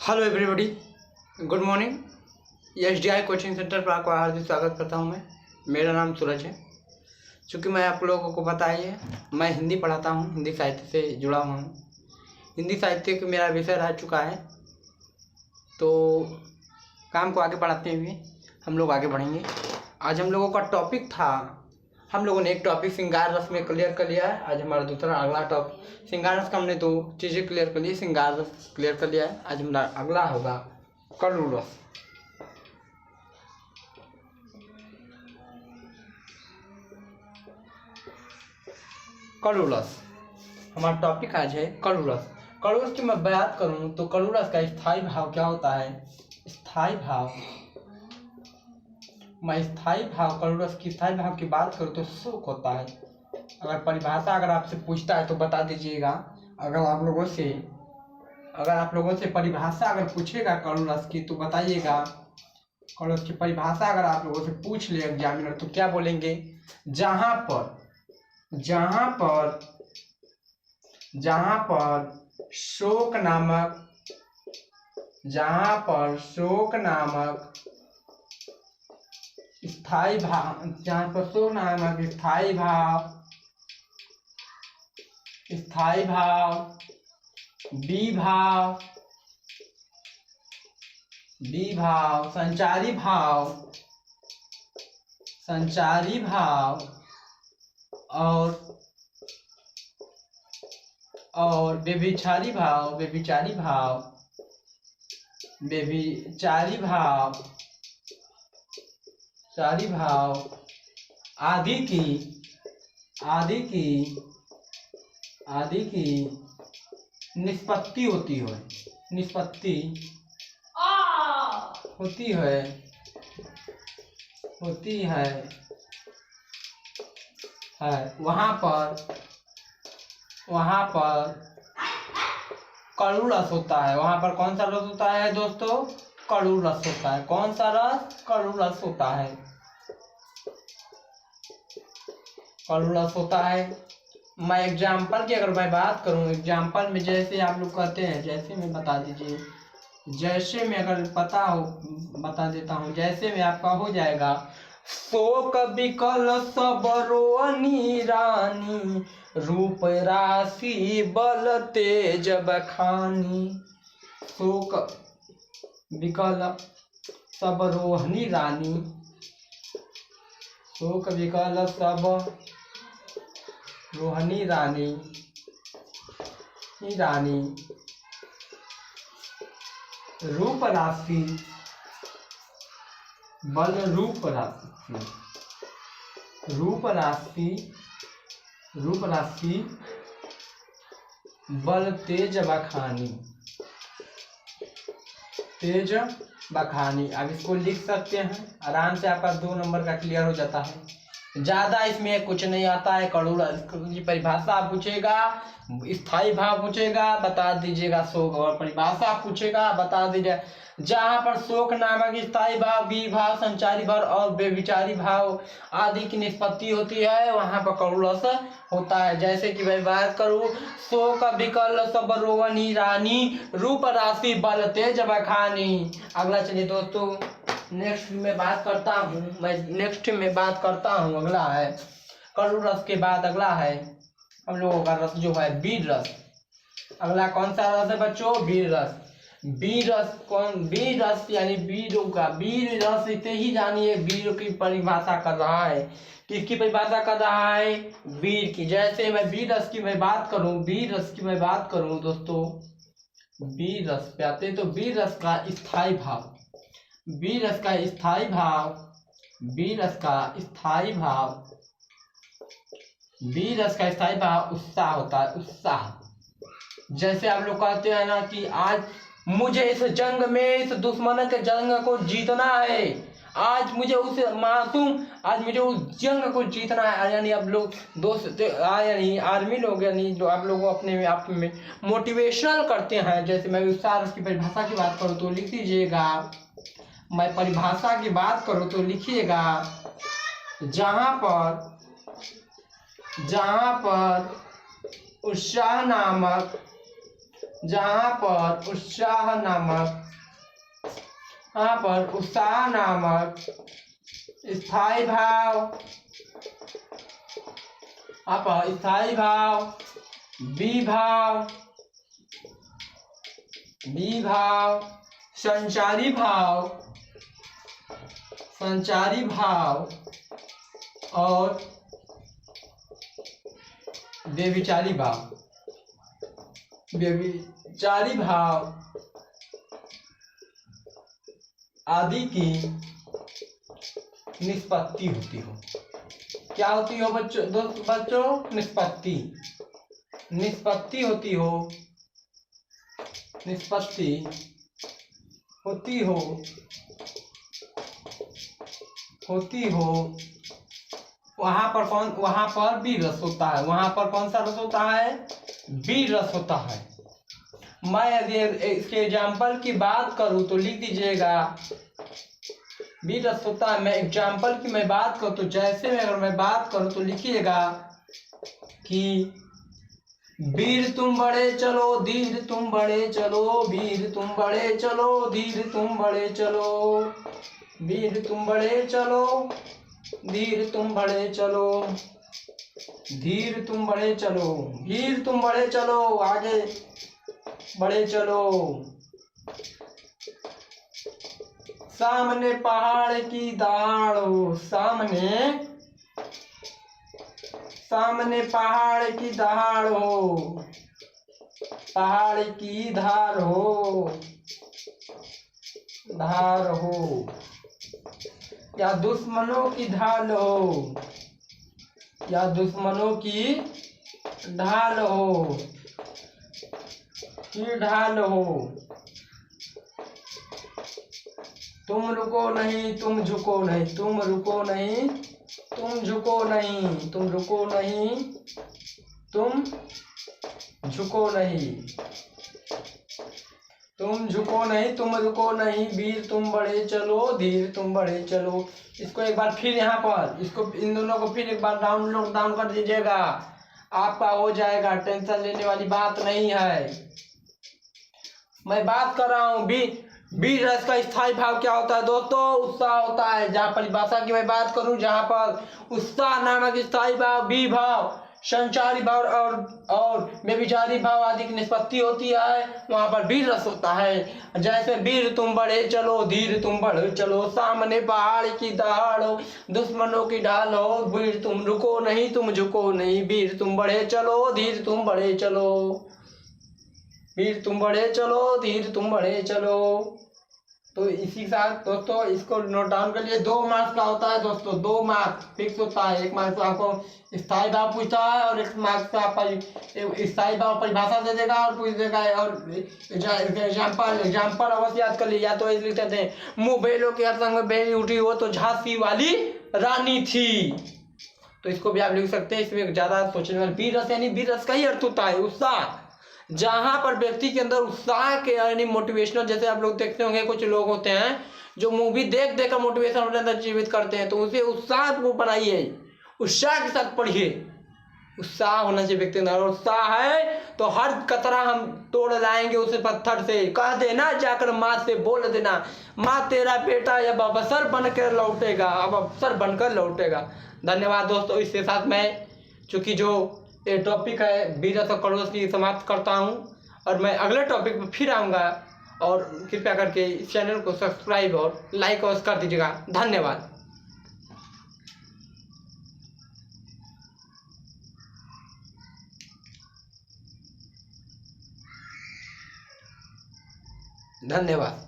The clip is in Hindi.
Hello everybody, good morning. SDI coaching centre पर आपका हार्दिक स्वागत करता हूं। मेरा नाम सूरज है। चूँकि मैं आप लोगों को पता ही है, मैं हिंदी पढ़ाता हूं, हिंदी साहित्य से जुड़ा हुआ हूं। हिंदी साहित्य का मेरा विषय रह चुका है, तो काम को आगे बढ़ाते हुए हम लोग आगे बढ़ेंगे। आज हम लोगों का टॉपिक था, हम लोगों ने एक टॉपिक श्रृंगार रस में क्लियर कर लिया है। आज हमारा दूसरा अगला टॉपिक श्रृंगार रस का हमने 2 चीज़ें क्लियर कर ली। श्रृंगार रस क्लियर कर लिया है। आज हमारा अगला होगा करुण रस। करुण रस हमारा टॉपिक आज है करुण रस। करुण रस की मैं बात करूं तो करुण रस का स्थायी भाव क्या होता है? स्थायी भाव, मैं स्थायी भाव करुण रस की स्थायी भाव की बात करूं तो शोक होता है। अगर परिभाषा अगर आपसे पूछता है तो बता दीजिएगा। अगर आप लोगों से परिभाषा अगर पूछेगा करुण रस की तो बताइएगा। करुण रस की परिभाषा अगर आप लोगों से पूछ ले एग्जामिनर तो क्या बोलेंगे? जहां पर शोक नामक स्थायी भाव, जहां पर शोक नामक स्थायी भाव, विभाव, संचारी भाव और व्यभिचारी भाव आदि की निष्पत्ति होती है वहाँ पर करुण रस होता है। वहाँ पर कौन सा रस होता है दोस्तों? करुण रस होता है। कौन सा रस? करुण रस होता है। करुण रस होता है। मैं एग्जाम्पल की अगर मैं बात करूँ, एग्जाम्पल में जैसे आप लोग कहते हैं, जैसे में बता दीजिए, जैसे में अगर पता हो बता देता हूँ। जैसे में आपका हो जाएगा, शोक विकल सब रोनी रानी, रूप राशि बल तेज बखानी। शोक विकल सब रोहिणी रानी, शोक विकल सब रोहिणी रानी, रूप राशि बल रूप राशि बल तेज बखानी। अब इसको लिख सकते हैं आराम से, आपका 2 नंबर का क्लियर हो जाता है। ज़्यादा इसमें कुछ नहीं आता है। करुण रस की परिभाषा पूछेगा, स्थायी भाव पूछेगा, बता दीजिएगा शोक, और परिभाषा पूछेगा, बता दीजिए। जहाँ पर शोक नामक स्थायी भाव, विभाव, संचारी भाव और व्यभिचारी भाव आदि की निष्पत्ति होती है, वहाँ पर करुण रस होता है। जैसे कि मैं बात करूँ, शोक विकल सब रोहिणी रानी, रूप राशि बल तेज बखानी। अगला चलिए दोस्तों, नेक्स्ट में बात करता हूँ। अगला है करुण रस के बाद अगला है हम लोगों का रस जो है वीर रस। अगला कौन सा रस है बच्चों? वीर रस। वीर रस यानी वीरों का। वीर रस इसे ही जानिए, वीर की परिभाषा कर रहा है। किसकी परिभाषा कर रहा है? वीर की। जैसे मैं वीर रस की मैं बात करूं दोस्तों, वीर रस पे आते तो वीर रस का स्थायी भाव, उत्साह होता है। उत्साह, जैसे आप लोग कहते हैं ना कि आज मुझे इस जंग में, इस दुश्मन के जंग को जीतना है, आज मुझे उस जंग को जीतना है। यानी आप लोग दोस्त यानी आर्मी लोग, यानी जो आप लोग अपने आप में मोटिवेशनल करते हैं। जैसे मैं उत्साह की परिभाषा की बात करूँ तो लिख लीजिएगा। मैं परिभाषा की बात करूँ तो लिखिएगा, जहाँ पर उत्साह नामक जहाँ पर उत्साह नामक स्थायी भाव, स्थायी भाव, विभाव, संचारी भाव और व्यभिचारी भाव आदि की निष्पत्ति होती हो। क्या होती हो बच्चों? निष्पत्ति होती हो। वहां पर भी रस होता है। वहां पर कौन सा रस होता है? बी रस होता है। मैं यदि इसके एग्जाम्पल की बात करूं तो लिख दीजिएगा, बी रस होता है। मैं एग्जाम्पल की मैं बात करूं तो जैसे अगर मैं बात करूं तो लिखिएगा कि वीर तुम बड़े चलो, धीर तुम बड़े चलो, वीर तुम बड़े चलो, धीर तुम बड़े चलो, वीर तुम बड़े चलो, धीर तुम बड़े चलो, धीर तुम बड़े चलो, वीर तुम बड़े चलो, आगे बड़े चलो। सामने पहाड़ की दहाड़ हो, सामने पहाड़ की दहाड़ हो, पहाड़ की धार हो, या दुश्मनों की ढाल हो, या दुश्मनों की ढाल हो, तुम रुको नहीं, तुम झुको नहीं, तुम रुको नहीं, तुम झुको नहीं, तुम रुको नहीं, तुम झुको नहीं, तुम झुको नहीं, तुम रुको नहीं, वीर तुम बड़े चलो, धीर तुम बड़े चलो। इसको एक बार फिर यहाँ पर इन दोनों को फिर एक बार डाउन कर दीजिएगा, आपका हो जाएगा। टेंशन लेने वाली बात नहीं है। मैं बात कर रहा हूँ बी रस का स्थायी भाव क्या होता है दोस्तों? उत्साह होता है। जहाँ परिभाषा की मैं बात करूँ, जहाँ पर उत्साह नामक स्थायी भाव, बी भाव, संचारी भाव और व्यभिचारी भाव आदि की निष्पत्ति होती है, वहाँ पर वीर रस होता है। जैसे वीर तुम बड़े चलो, धीर तुम बड़े चलो, सामने पहाड़ की दहाड़ हो, दुश्मनों की ढाल हो, वीर तुम रुको नहीं, तुम झुको नहीं, वीर तुम बड़े चलो, धीर तुम बड़े चलो, वीर तुम बड़े चलो, धीर तुम बड़े चलो। तो इसी के साथ दोस्तों इसको नोट डाउन कर लिए। 2 मार्क्स का होता है दोस्तों, 2 मार्क्स फिक्स होता है। 1 मार्क्स आपको स्थायी भाव पूछता है और 1 मार्क्स का स्थायी भाव परिभाषा दे देगा और पूछ देगा। और एग्जाम्पल अवश्य याद कर लीजिए। या तो लिख देते हैं, मुँह बेलों के हर संग में बेली उठी हो तो झांसी वाली रानी थी। तो इसको भी आप लिख सकते हैं। इसमें ज्यादा सोचने वाले वीर रस, यानी वीर रस का ही अर्थ होता है उत्साह। जहाँ पर व्यक्ति के अंदर उत्साह के यानी मोटिवेशनल, जैसे आप लोग देखते होंगे कुछ लोग होते हैं जो मूवी देख देख कर मोटिवेशन अपने अंदर जीवित करते हैं, तो उसे उत्साह को बनाइए, उत्साह के साथ पढ़िए। उत्साह होना चाहिए व्यक्ति के अंदर। उत्साह है तो हर कतरा हम तोड़ लाएंगे उसे पत्थर से। कह देना जाकर माँ से, बोल देना माँ तेरा बेटा अब अवसर बनकर लौटेगा, अब अवसर बनकर लौटेगा। धन्यवाद दोस्तों। इसके साथ मैं चूँकि जो ये टॉपिक है वीर रस और कड़ू रस की समाप्त करता हूँ, और मैं अगले टॉपिक पर फिर आऊँगा। और कृपया करके इस चैनल को सब्सक्राइब और लाइक और कर दीजिएगा। धन्यवाद। धन्यवाद।